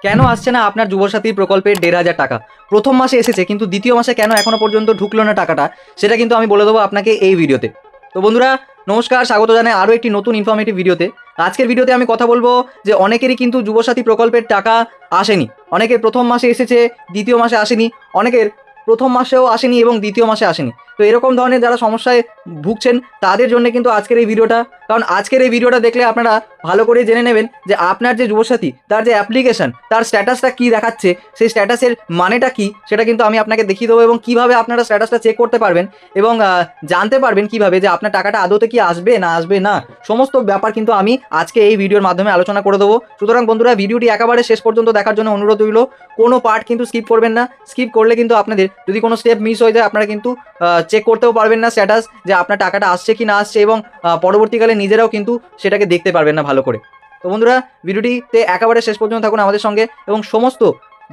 কেন আসছে না আপনার যুবসাথী প্রকল্পের ১,৫০০ টাকা? প্রথম মাসে এসেছে কিন্তু দ্বিতীয় মাসে কেন এখনো পর্যন্ত ঢুকলো না টাকাটা, সেটা কিন্তু আমি বলে দেবো আপনাকে এই ভিডিওতে। তো বন্ধুরা, নমস্কার, স্বাগত জানাই আরও একটি নতুন ইনফরমেটিভ ভিডিওতে। আজকের ভিডিওতে আমি কথা বলবো যে অনেকেরই কিন্তু যুবসাথী প্রকল্পের টাকা আসেনি। অনেকের প্রথম মাসে এসেছে, দ্বিতীয় মাসে আসেনি, অনেকের প্রথম মাসেও আসেনি এবং দ্বিতীয় মাসে আসেনি। তো এরকম ধরনের যারা সমস্যায় ভুগছেন তাদের জন্য কিন্তু আজকের এই ভিডিওটা। কারণ আজকের এই ভিডিওটা দেখলে আপনারা ভালো করে জেনে নেবেন যে আপনার যে যুবসাথী তার যে অ্যাপ্লিকেশন, তার স্ট্যাটাসটা কী দেখাচ্ছে, সেই স্ট্যাটাসের মানেটা কী সেটা কিন্তু আমি আপনাকে দেখিয়ে দেবো, এবং কীভাবে আপনারা স্ট্যাটাসটা চেক করতে পারবেন এবং জানতে পারবেন কীভাবে যে আপনার টাকাটা আদতে কি আসবে না আসবে না, সমস্ত ব্যাপার কিন্তু আমি আজকে এই ভিডিওর মাধ্যমে আলোচনা করে দেবো। সুতরাং বন্ধুরা, ভিডিওটি একেবারে শেষ পর্যন্ত দেখার জন্য অনুরোধ রইল। কোনো পার্ট কিন্তু স্কিপ করবেন না। স্কিপ করলে কিন্তু আপনাদের যদি কোনো স্টেপ মিস হয়ে যায়, আপনারা কিন্তু চেক করতেও পারবেন না স্ট্যাটাস যে আপনার টাকাটা আসছে কি না আসছে, এবং পরবর্তীকালে নিজেরাও কিন্তু সেটাকে দেখতে পারবেন না ভালো করে। তো বন্ধুরা, ভিডিওটিতে একেবারে শেষ পর্যন্ত থাকুন আমাদের সঙ্গে, এবং সমস্ত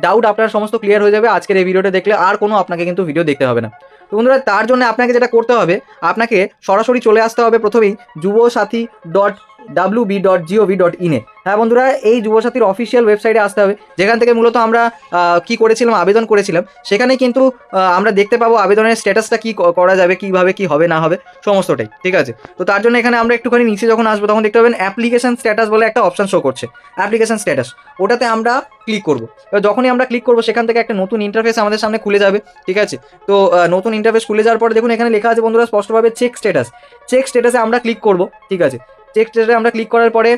ডাউট আপনার সমস্ত ক্লিয়ার হয়ে যাবে আজকের এই ভিডিওটা দেখলে। আর কোনো আপনাকে কিন্তু ভিডিও দেখতে হবে না। তো বন্ধুরা, তার জন্য আপনাকে যেটা করতে হবে, আপনাকে সরাসরি চলে আসতে হবে প্রথমেই যুবসাথী.wb.gov.in এ। হ্যাঁ বন্ধুরা, এই যুবসাথীর অফিসিয়াল ওয়েবসাইটে আসতে হবে, যেখান থেকে মূলত আমরা কি করেছিলাম, আবেদন করেছিলাম। সেখানে কিন্তু আমরা দেখতে পাবো আবেদনের স্ট্যাটাসটা কী করা যাবে, কীভাবে কী হবে না হবে সমস্তটাই, ঠিক আছে। তো তার জন্য এখানে আমরা একটুখানি নিচে যখন আসবো তখন দেখতে পাবেন অ্যাপ্লিকেশন স্ট্যাটাস বলে একটা অপশান শো করছে, অ্যাপ্লিকেশন স্ট্যাটাস। ওটাতে আমরা ক্লিক করবো। এবার যখনই আমরা ক্লিক করবো সেখান থেকে একটা নতুন ইন্টারফেস আমাদের সামনে খুলে যাবে, ঠিক আছে। তো নতুন ইন্টারফেস খুলে যাওয়ার পরে দেখুন এখানে লেখা আছে বন্ধুরা স্পষ্টভাবে চেক স্ট্যাটাস। চেক স্ট্যাটাসে আমরা ক্লিক করবো, ঠিক আছে। চেক স্ট্যাটাসে আমরা ক্লিক করার পরে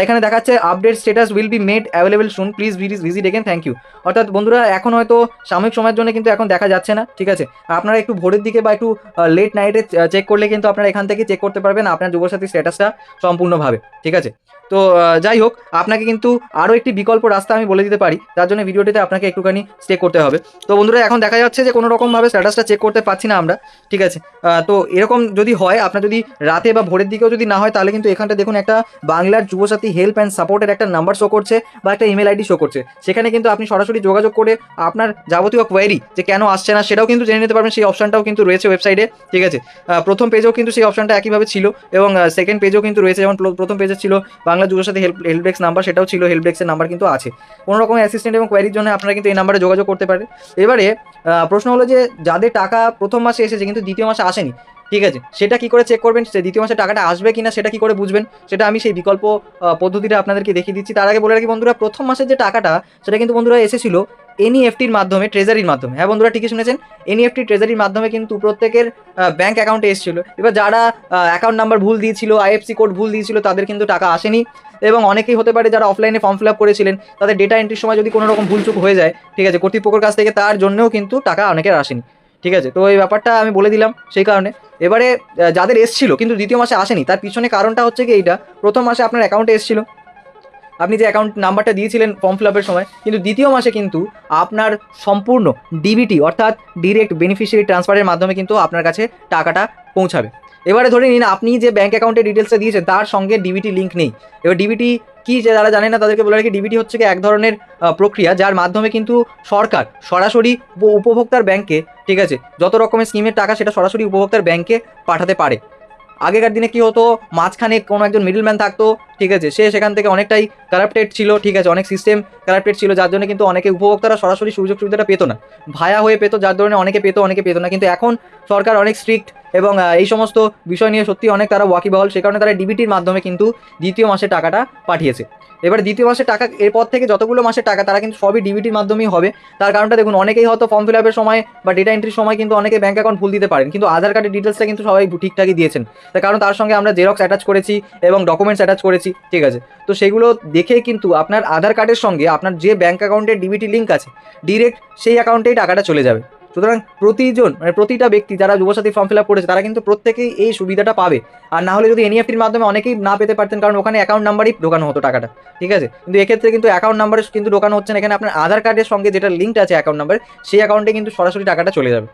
এখানে দেখাচ্ছে update status will be made available soon, please visit again, thank you. অর্থাৎ বন্ধুরা, এখন হয়তো সাময়িক সময়ের জন্য কিন্তু এখন দেখা যাচ্ছে না, ঠিক আছে। আপনারা একটু ভোরের দিকে বা একটু লেট নাইটে চেক করলে কিন্তু আপনারা এখান থেকে চেক করতে পারবেন আপনার যুবসাথী স্ট্যাটাসটা সম্পূর্ণভাবে, ঠিক আছে। তো যাই হোক, আপনাকে কিন্তু আরও একটি বিকল্প রাস্তা আমি বলে দিতে পারি, তার জন্য ভিডিওটিতে আপনাকে একটুখানি স্টে করতে হবে। তো বন্ধুরা, এখন দেখা যাচ্ছে যে কোনো রকমভাবে স্ট্যাটাসটা চেক করতে পারছি না আমরা, ঠিক আছে। তো এরকম যদি হয়, আপনার যদি রাতে বা ভোরের দিকেও যদি না হয়, তাহলে কিন্তু এখানটা দেখুন একটা বাংলার যুবসাথী হেল্প অ্যান্ড সাপোর্টের একটা নাম্বার শো করছে বা একটা ইমেল আইডি শো করছে। সেখানে কিন্তু আপনি সরাসরি যোগাযোগ করে আপনার যাবতীয় কোয়েরি যে কেন আসছে না সেটাও কিন্তু জেনে নিতে পারবেন। সেই অপশানটাও কিন্তু রয়েছে ওয়েবসাইটে, ঠিক আছে। প্রথম পেজেও কিন্তু সেই অপশানটা একইভাবে ছিল, এবং সেকেন্ড পেজেও কিন্তু রয়েছে। যেমন প্রথম পেজে ছিল Bangla Yuvasathi help desk number, সেটাও ছিল, হেল্প ডেস্কের নাম্বার কিন্তু আছে। কোনো রকম অ্যাসিস্ট্যান্ট এবং কোয়ারির জন্য আপনারা কিন্তু এই নাম্বারে যোগাযোগ করতে পারেন। এবারে প্রশ্ন হলো যে যাদের টাকা প্রথম মাসে এসেছে কিন্তু দ্বিতীয় মাসে আসেনি, ঠিক আছে, সেটা কি করে চেক করবেন, সে দ্বিতীয় মাসে টাকাটা আসবে কিনা সেটা কি করে বুঝবেন, সেটা আমি সেই বিকল্প পদ্ধতিটা আপনাদেরকে দেখিয়ে দিচ্ছি। তার আগে বলে রাখি বন্ধুরা, প্রথম মাসের যে টাকাটা সেটা কিন্তু বন্ধুরা এসেছিল এনইএফটির মাধ্যমে, ট্রেজারির মাধ্যমে। হ্যাঁ বন্ধুরা, ঠিকই শুনেছেন, এনইএফটি ট্রেজারির মাধ্যমে কিন্তু প্রত্যেকের ব্যাঙ্ক অ্যাকাউন্টে এসেছিল। এবার যারা অ্যাকাউন্ট নাম্বার ভুল দিয়েছিল, আইএফসি কোড ভুল দিয়েছিল, তাদের কিন্তু টাকা আসেনি। এবং অনেকেই হতে পারে যারা অফলাইনে ফর্ম ফিল আপ করেছিলেন, তাদের ডেটা এন্ট্রির সময় যদি কোনো রকম ভুলচুক হয়ে যায়, ঠিক আছে, কর্তৃপক্ষের কাছ থেকে, তার জন্যও কিন্তু টাকা অনেকের আসেনি, ঠিক আছে। তো এই ব্যাপারটা আমি বলে দিলাম সেই কারণে। এবারে যাদের এসছিল কিন্তু দ্বিতীয় মাসে আসেনি, তার পিছনে কারণটা হচ্ছে কি এইটা, প্রথম মাসে আপনার অ্যাকাউন্টে এসেছিল, আপনি যে অ্যাকাউন্ট নাম্বারটা দিয়েছিলেন ফর্ম ফিল আপের সময়, কিন্তু দ্বিতীয় মাসে কিন্তু আপনার সম্পূর্ণ ডিবিটি অর্থাৎ ডিরেক্ট বেনিফিশিয়ারি ট্রান্সফারের মাধ্যমে কিন্তু আপনার কাছে টাকাটা পৌঁছাবে। এবারে ধরে নিন আপনি যে ব্যাঙ্ক অ্যাকাউন্টের ডিটেলসটা দিয়েছেন তার সঙ্গে ডিবিটি লিঙ্ক নেই। এবার ডিবিটি কি, যে যারা জানে না তাদেরকে বলে রাখি, ডিবিটি হচ্ছে কি এক ধরনের প্রক্রিয়া যার মাধ্যমে কিন্তু সরকার সরাসরি উপভোক্তার ব্যাংকে, ঠিক আছে, যত রকমের স্কিমের টাকা সেটা সরাসরি উপভোক্তার ব্যাংকে পাঠাতে পারে। আগেকার দিনে কি হতো, মাঝখানে কোনো একজন মিডলম্যান থাকতো, ঠিক আছে, সে সেখান থেকে অনেকটাই কারাপ্টেড ছিল, ঠিক আছে, অনেক সিস্টেম কারাপ্টেড ছিল, যার জন্য কিন্তু অনেকে উপভোক্তারা সরাসরি সুযোগ সুবিধাটা পেতো না, ভায়া হয়ে পেতো, যার ধরনের অনেকে পেতো অনেকে পেতো না। কিন্তু এখন সরকার অনেক স্ট্রিক্ট, এবং এই সমস্ত বিষয় নিয়ে সত্যি অনেক তারা ওয়াকিবহল, সে কারণে তারা ডিবিটির মাধ্যমে কিন্তু দ্বিতীয় মাসে টাকাটা পাঠিয়েছে। এবার দ্বিতীয় মাসের টাকা, এরপর থেকে যতগুলো মাসের টাকা তারা কিন্তু সবই ডিবিটির মাধ্যমেই হবে। তার কারণটা দেখুন, অনেকেই হয়তো ফর্ম ফিল আপের সময় বা ডেটা এন্ট্রির সময় কিন্তু অনেকে ব্যাঙ্ক অ্যাকাউন্ট ভুল দিতে পারেন, কিন্তু আধার কার্ডের ডিটেলসটা কিন্তু সবাই ঠিকঠাকই দিয়েছেন, তার কারণ তার সঙ্গে আমরা জেরক্স অ্যাটাচ করেছি এবং ডকুমেন্টস অ্যাটাচ করেছি, ঠিক আছে। তো সেগুলো দেখে কিন্তু আপনার আধার কার্ডের সঙ্গে আপনার যে ব্যাঙ্ক অ্যাকাউন্টের ডিবিটি লিঙ্ক আছে, ডিরেক্ট সেই অ্যাকাউন্টেই টাকাটা চলে যাবে। সুতরাং প্রতিটা ব্যক্তি যারা যুবসাথী ফর্ম ফিল আপ করেছে তারা কিন্তু প্রত্যেকেই এই সুবিধাটা পাবে। আর না হলে যদি এনইএফটির মাধ্যমে অনেকেই না পেতে পারতেন, কারণ ওখানে অ্যাকাউন্ট নাম্বারই ঢোকানো হতো টাকাটা, ঠিক আছে। কিন্তু এক্ষেত্রে কিন্তু অ্যাকাউন্ট নাম্বারে কিন্তু ঢোকানো হচ্ছে না, এখানে আপনার আধার কার্ডের সঙ্গে যেটা লিঙ্ক আছে অ্যাকাউন্ট নাম্বার, সেই অ্যাকাউন্টে কিন্তু সরাসরি টাকাটা চলে যাবে।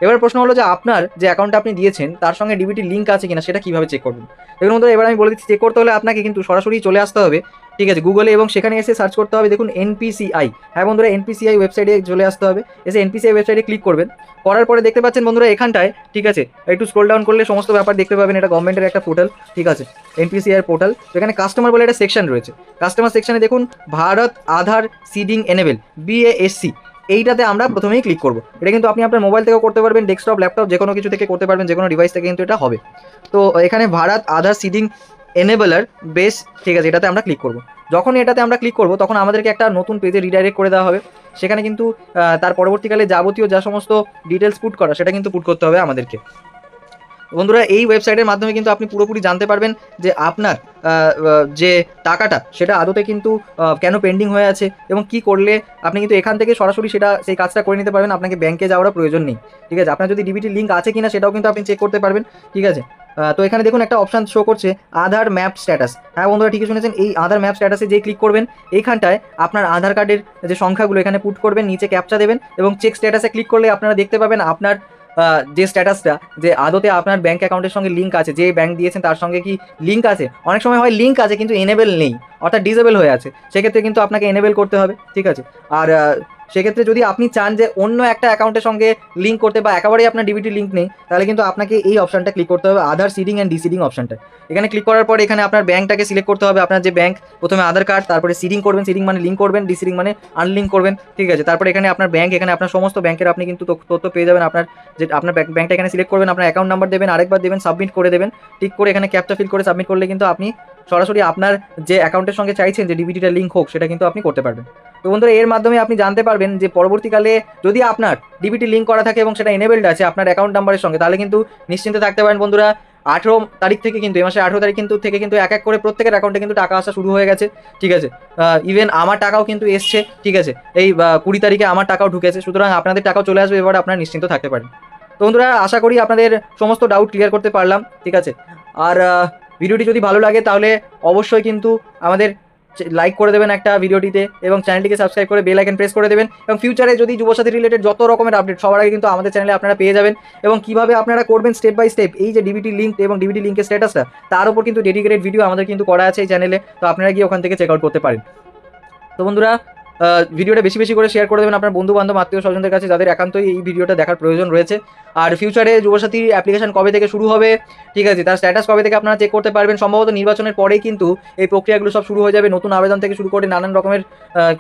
এবার প্রশ্ন হলো যে আপনার যে অ্যাকাউন্টটা আপনি দিয়েছেন তার সঙ্গে ডিবিটি লিঙ্ক আছে কিনা সেটা কীভাবে চেক করবেন। দেখুন বন্ধুরা, এবার আমি বলে দিচ্ছি, চেক করতে হলে আপনাকে কিন্তু সরাসরি চলে আসতে হবে ঠিক আছে, গুগলে, এবং সেখানে এসে সার্চ করতে হবে দেখুন এনপিসিআই। হ্যাঁ বন্ধুরা, এনপিসিআই ওয়েবসাইটে চলে আসতে হবে, এসে এনপিসিআই ওয়েবসাইটে ক্লিক করবেন। করার পরে দেখতে পাচ্ছেন বন্ধুরা এখানটায়, ঠিক আছে, একটু স্ক্রল ডাউন করলে সমস্ত ব্যাপার দেখতে পাবেন। এটা গভর্নমেন্টের একটা পোর্টাল, ঠিক আছে, এনপিসিআই পোর্টাল। এখানে কাস্টমার বলে একটা সেকশন রয়েছে। কাস্টমার সেকশনে দেখুন ভারত আধার সিডিং এনেবেল, বিএএসসি, এইটাতে আমরা প্রথমেই ক্লিক করব। এটা কিন্তু আপনি আপনার মোবাইল থেকেও করতে পারবেন, ডেস্কটপ, ল্যাপটপ, যে কোনো কিছু থেকে করতে পারবেন, যে কোনো ডিভাইস থেকে কিন্তু এটা হবে। তো এখানে ভারত আধার সিডিং এনেবেলার বেস, ঠিক আছে, এটাতে আমরা ক্লিক করব। যখন এটাতে আমরা ক্লিক করব তখন আমাদেরকে একটা নতুন পেজে রিডাইরেক্ট করে দেওয়া হবে। সেখানে কিন্তু তার পরবর্তীকালে যাবতীয় যা সমস্ত ডিটেলস পুট করা সেটা কিন্তু পুট করতে হবে আমাদেরকে। বন্ধুরা এই ওয়েবসাইটের মাধ্যমে কিন্তু আপনি পুরোপুরি জানতে পারবেন যে আপনার যে টাকাটা সেটা আদতে কিন্তু কেন পেন্ডিং হয়ে আছে, এবং কি করলে আপনি কিন্তু এখান থেকে সরাসরি সেই কাজটা করে নিতে পারবেন। আপনাকে ব্যাংকে যাওয়ার প্রয়োজন নেই, ঠিক আছে। আপনার যদি ডিবিটি লিঙ্ক আছে কিনা সেটাও কিন্তু আপনি চেক করতে পারবেন, ঠিক আছে। তো এখানে দেখুন একটা অপশান শো করছে আধার ম্যাপ স্ট্যাটাস। হ্যাঁ বন্ধুরা, ঠিকই শুনেছেন, এই আধার ম্যাপ স্ট্যাটাসে যেই ক্লিক করবেন এইখানটায় আপনার আধার কার্ডের যে সংখ্যাগুলো এখানে পুট করবেন, নিচে ক্যাপচা দেবেন, এবং চেক স্ট্যাটাসে ক্লিক করলে আপনারা দেখতে পাবেন আপনার যে স্ট্যাটাসটা, যে আদতে আপনার ব্যাঙ্ক অ্যাকাউন্টের সঙ্গে লিঙ্ক আছে, যে ব্যাঙ্ক দিয়েছেন তার সঙ্গে কি লিঙ্ক আছে। অনেক সময় হয় লিঙ্ক আছে কিন্তু এনেবেল নেই, অর্থাৎ ডিসেবল হয়ে আছে, সেক্ষেত্রে কিন্তু আপনাকে এনেবেল করতে হবে, ঠিক আছে। আর সেক্ষেত্রে যদি আপনি চান যে অন্য একটা অ্যাকাউন্টের সঙ্গে লিঙ্ক করতে, বা একেবারেই আপনার ডিবিটি লিঙ্ক নেই, তাহলে কিন্তু আপনাকে এই অপশানটা ক্লিক করতে হবে, আধার সিডিং অ্যান্ড ডিসিডিং অপশানটা। এখানে ক্লিক করার পরে এখানে আপনার ব্যাঙ্কটাকে সিলেক্ট করতে হবে, আপনার যে ব্যাঙ্ক, প্রথমে আধার কার্ড, তারপরে সিডিং করবেন, সিডিং মানে লিঙ্ক করবেন, ডিসিডিং মানে আনলিঙ্ক করবেন, ঠিক আছে। তারপরে এখানে আপনার ব্যাঙ্ক, এখানে আপনার সমস্ত ব্যাঙ্কের আপনি কিন্তু তথ্য পেয়ে যাবেন। আপনার যে আপনার ব্যাঙ্কটা এখানে সিলেক্ট করবেন, আপনার অ্যাকাউন্ট নাম্বার দেবেন, আরেকবার দেবেন, সাবমিট করে দেবেন, ঠিক করে এখানে ক্যাপচা ফিল করে সাবমিট করলে কিন্তু আপনি সরাসরি আপনার যে অ্যাকাউন্টের সঙ্গে চাইছেন যে ডিবিটিটা লিঙ্ক হোক সেটা কিন্তু আপনি করতে পারবেন। তো বন্ধুরা এর মাধ্যমে আপনি জানতে পারবেন যে পরবর্তীকালে যদি আপনার ডিবিটি লিঙ্ক করা থাকে এবং সেটা এনেবেলড আছে আপনার অ্যাকাউন্ট নাম্বারের সঙ্গে, তাহলে কিন্তু নিশ্চিন্তে থাকতে পারেন বন্ধুরা। 18 তারিখ থেকে কিন্তু, এই মাসে 18 তারিখ থেকে কিন্তু এক এক করে প্রত্যেকের অ্যাকাউন্টে কিন্তু টাকা আসা শুরু হয়ে গেছে, ঠিক আছে। ইভেন আমার টাকাও কিন্তু এসছে, ঠিক আছে। এই 20 তারিখে আমার টাকাও ঢুকেছে, সুতরাং আপনাদের টাকাও চলে আসবে, এবার আপনারা নিশ্চিন্ত থাকতে পারেন। তো বন্ধুরা আশা করি আপনাদের সমস্ত ডাউট ক্লিয়ার করতে পারলাম, ঠিক আছে। আর ভিডিওটি যদি ভালো লাগে তাহলে অবশ্যই কিন্তু আমাদের লাইক করে দেবেন একটা ভিডিওটিতে, এবং চ্যানেলটিকে সাবস্ক্রাইব করে বেল আইকন প্রেস করে দেবেন। এবং ফিউচারে যদি যুবসাথী রিলেটেড যত রকমের আপডেট সবার আগে কিন্তু আমাদের চ্যানেলে আপনারা পেয়ে যাবেন, এবং কিভাবে আপনারা করবেন স্টেপ বাই স্টেপ এই যে ডিবিটি লিঙ্ক এবং ডিবিটি লিঙ্কের স্ট্যাটাসটা, তার উপর কিন্তু ডেডিকেটেড ভিডিও আমাদের কিন্তু করা আছে এই চ্যানেলে, তো আপনারা গিয়ে ওখান থেকে চেক আউট করতে পারেন। তো বন্ধুরা ভিডিওটা বেশি বেশি করে শেয়ার করে দেবেন আপনার বন্ধু বান্ধব, আত্মীয় স্বজনদের কাছে, যাদের একান্তই এই ভিডিওটা দেখার প্রয়োজন রয়েছে। আর ফিউচারে যুবসাথী অ্যাপ্লিকেশন কবে থেকে শুরু হবে, ঠিক আছে, তার স্ট্যাটাস কবে থেকে আপনারা চেক করতে পারবেন। সম্ভবত নির্বাচনের পরেই কিন্তু এই প্রক্রিয়াগুলো সব শুরু হয়ে যাবে, নতুন আবেদন থেকে শুরু করে নানান রকমের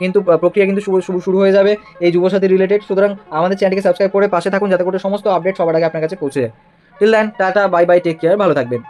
কিন্তু প্রক্রিয়া কিন্তু শুরু হয়ে যাবে এই যুবসাথী রিলেটেড। সুতরাং আমাদের চ্যানেলকে সাবস্ক্রাইব করে পাশে থাকুন, যাতে করে সমস্ত আপডেট সবার আগে আপনার কাছে পৌঁছে যায়। Till then tata, bye bye, take care, ভালো থাকবেন।